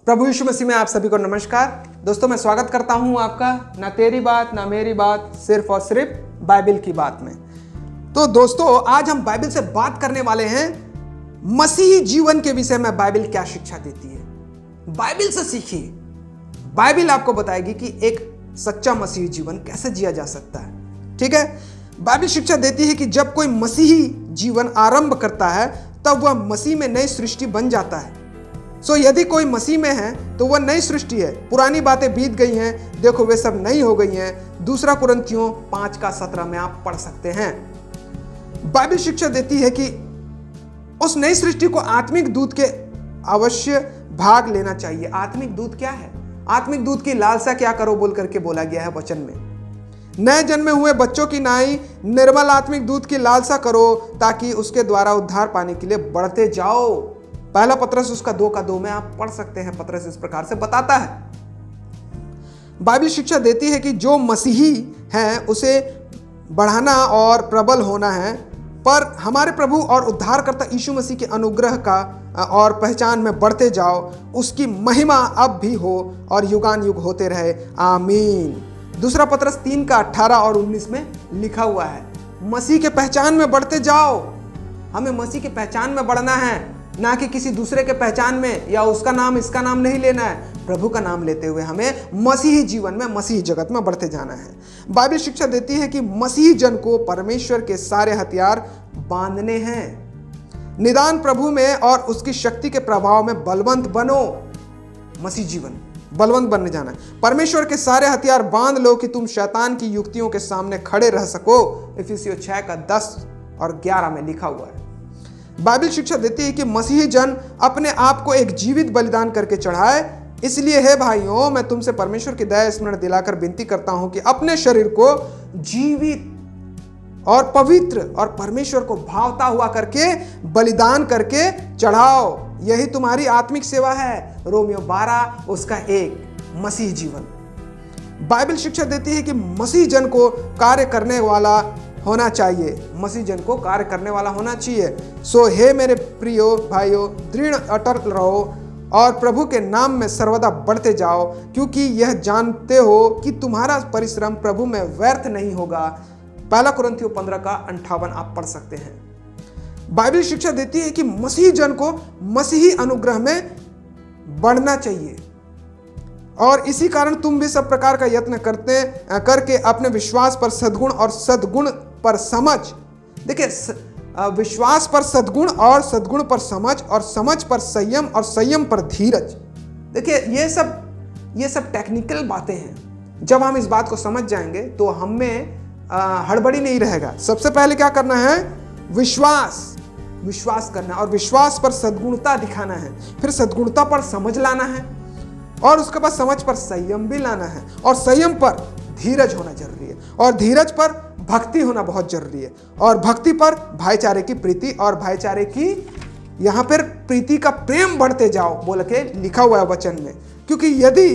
प्रभु यीशु मसीह में आप सभी को नमस्कार। दोस्तों मैं स्वागत करता हूं आपका ना तेरी बात ना मेरी बात, सिर्फ और सिर्फ बाइबल की बात में। तो दोस्तों आज हम बाइबल से बात करने वाले हैं मसीही जीवन के विषय में। बाइबल क्या शिक्षा देती है, बाइबल से सीखिए। बाइबल आपको बताएगी कि एक सच्चा मसीही जीवन कैसे जिया जा सकता है। ठीक है, बाइबल शिक्षा देती है कि जब कोई मसीही जीवन आरंभ करता है तब वह मसीह में नई सृष्टि बन जाता है। यदि कोई मसीह में है तो वह नई सृष्टि है, पुरानी बातें बीत गई हैं, देखो वे सब नई हो गई हैं। दूसरा कुरिन्थियों 5:17 में आप पढ़ सकते हैं। बाइबल शिक्षा देती है कि उस नई सृष्टि को आत्मिक दूध के अवश्य भाग लेना चाहिए। आत्मिक दूध क्या है? आत्मिक दूध की लालसा क्या करो बोल करके बोला गया है वचन में। नए जन्मे हुए बच्चों की नाई निर्मल आत्मिक दूध की लालसा करो ताकि उसके द्वारा उद्धार पाने के लिए बढ़ते जाओ। पहला पत्रस उसका 2:2 में आप पढ़ सकते हैं। पत्रस इस प्रकार से बताता है। बाइबल शिक्षा देती है कि जो मसीही है उसे बढ़ाना और प्रबल होना है, पर हमारे प्रभु और उद्धारकर्ता यीशु मसीह के अनुग्रह का और पहचान में बढ़ते जाओ। उसकी महिमा अब भी हो और युगान युग होते रहे, आमीन। दूसरा पत्रस 3:18 और 19 में लिखा हुआ है, मसीह के पहचान में बढ़ते जाओ। हमें मसीह के पहचान में बढ़ना है, ना कि किसी दूसरे के पहचान में या उसका नाम इसका नाम नहीं लेना है। प्रभु का नाम लेते हुए हमें मसीही जीवन में, मसीही जगत में बढ़ते जाना है। बाइबल शिक्षा देती है कि मसीही जन को परमेश्वर के सारे हथियार बांधने हैं। निदान प्रभु में और उसकी शक्ति के प्रभाव में बलवंत बनो। मसीह जीवन बलवंत बनने जाना है। परमेश्वर के सारे हथियार बांध लो कि तुम शैतान की युक्तियों के सामने खड़े रह सको। इफिसियों 6:10 और 11 में लिखा हुआ है। बाइबल शिक्षा देती है कि मसीही जन अपने आप को एक जीवित बलिदान करके चढ़ाए। इसलिए हे भाइयों, मैं तुमसे परमेश्वर की दया स्मरण दिलाकर विनती करता हूं कि अपने शरीर को जीवित और पवित्र और परमेश्वर को भावता हुआ करके बलिदान करके चढ़ाओ। यही तुम्हारी आत्मिक सेवा है। रोमियो 12 उसका 1। मसीह जीवन बाइबल शिक्षा देती है कि मसीह जन को कार्य करने वाला होना चाहिए। मसीह जन को कार्य करने वाला होना चाहिए। हे मेरे प्रियो भाइयों, दृढ़ अटल रहो और प्रभु के नाम में सर्वदा बढ़ते जाओ, क्योंकि यह जानते हो कि तुम्हारा परिश्रम प्रभु में व्यर्थ नहीं होगा। पहला कुरिन्थियों 15:58 आप पढ़ सकते हैं। बाइबल शिक्षा देती है कि मसीह जन को मसीही अनुग्रह में बढ़ना चाहिए, और इसी कारण तुम भी सब प्रकार का यत्न करके अपने विश्वास पर सद्गुण और सद्गुण पर समझ। देखिए, विश्वास पर सद्गुण और सद्गुण पर समझ और समझ पर संयम और संयम पर धीरज। देखिए ये सब टेक्निकल बातें हैं। जब हम इस बात को समझ जाएंगे तो हमें हड़बड़ी नहीं रहेगा। सबसे पहले क्या करना है? विश्वास करना, और विश्वास पर सद्गुणता दिखाना है। फिर सद्गुणता पर समझ लाना है, और उसके बाद समझ पर संयम भी लाना है, और संयम पर धीरज होना जरूरी है, और धीरज पर भक्ति होना बहुत जरूरी है, और भक्ति पर भाईचारे की प्रीति, और भाईचारे की यहां पर प्रीति का प्रेम बढ़ते जाओ बोल के लिखा हुआ है वचन में। क्योंकि यदि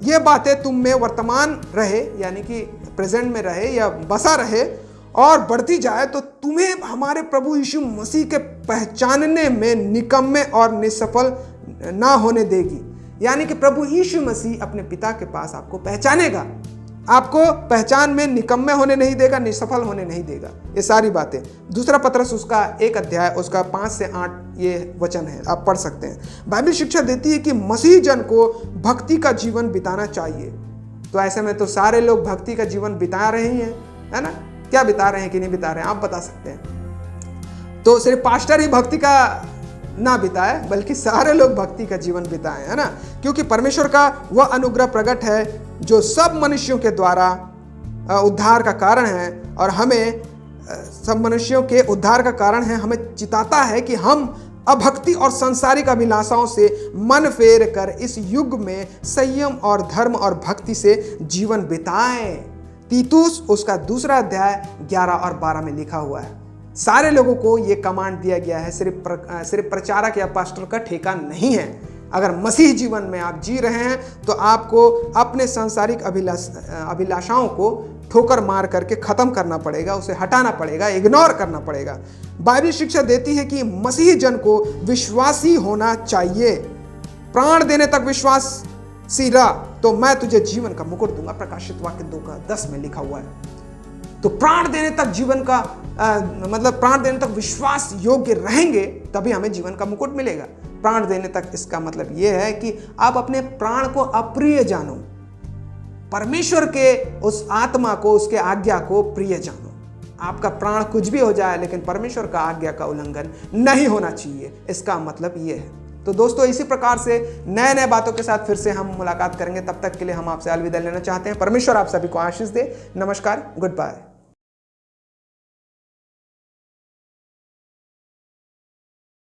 ये बातें तुम में वर्तमान रहे, यानी कि प्रेजेंट में रहे या बसा रहे और बढ़ती जाए, तो तुम्हें हमारे प्रभु यीशु मसीह के पहचानने में निकम्मे और निसफल ना होने देगी। यानी कि प्रभु यीशु मसीह अपने पिता के पास आपको पहचानेगा, आपको पहचान में निकम्मे होने नहीं देगा, निसफल होने नहीं देगा। ये सारी बातें दूसरा पत्रस उसका 1 अध्याय उसका 5 से 8 ये वचन है, आप पढ़ सकते हैं। बाइबल शिक्षा देती है कि मसीह जन को भक्ति का जीवन बिताना चाहिए। तो ऐसे में तो सारे लोग भक्ति का जीवन बिता रहे हैं, है ना? क्या बिता रहे हैं कि नहीं बिता रहे हैं आप बता सकते हैं। तो सिर्फ पास्टर ही भक्ति का ना बिताए, बल्कि सारे लोग भक्ति का जीवन बिताएं, है ना? क्योंकि परमेश्वर का वह अनुग्रह प्रकट है जो सब मनुष्यों के द्वारा उद्धार का कारण है, और हमें सब मनुष्यों के उद्धार का कारण है। हमें चिताता है कि हम अभक्ति और सांसारिक अभिलाषाओं से मन फेर कर इस युग में संयम और धर्म और भक्ति से जीवन बिताएं। तीतुस उसका 2 अध्याय 11 और 12 में लिखा हुआ है। सारे लोगों को ये कमांड दिया गया है, सिर्फ प्रचारक या पास्टर का ठेका नहीं है। अगर मसीह जीवन में आप जी रहे हैं तो आपको अपने सांसारिक अभिलाषाओं को ठोकर मार करके खत्म करना पड़ेगा, उसे हटाना पड़ेगा, इग्नोर करना पड़ेगा। बाइबल शिक्षा देती है कि मसीही जन को विश्वासी होना चाहिए। प्राण देने तक विश्वासी रह तो मैं तुझे जीवन का मुकुट दूंगा। प्रकाशित वाक्य 2:10 में लिखा हुआ है। तो प्राण देने तक जीवन का मतलब प्राण देने तक विश्वास योग्य रहेंगे तभी हमें जीवन का मुकुट मिलेगा। प्राण देने तक इसका मतलब यह है कि आप अपने प्राण को अप्रिय जानो, परमेश्वर के उस आत्मा को, उसके आज्ञा को प्रिय जानो। आपका प्राण कुछ भी हो जाए लेकिन परमेश्वर का आज्ञा का उल्लंघन नहीं होना चाहिए, इसका मतलब यह है। तो दोस्तों इसी प्रकार से नए नए बातों के साथ फिर से हम मुलाकात करेंगे। तब तक के लिए हम आपसे अलविदा लेना चाहते हैं। परमेश्वर आप सभी को आशीष दे। नमस्कार, गुड बाय।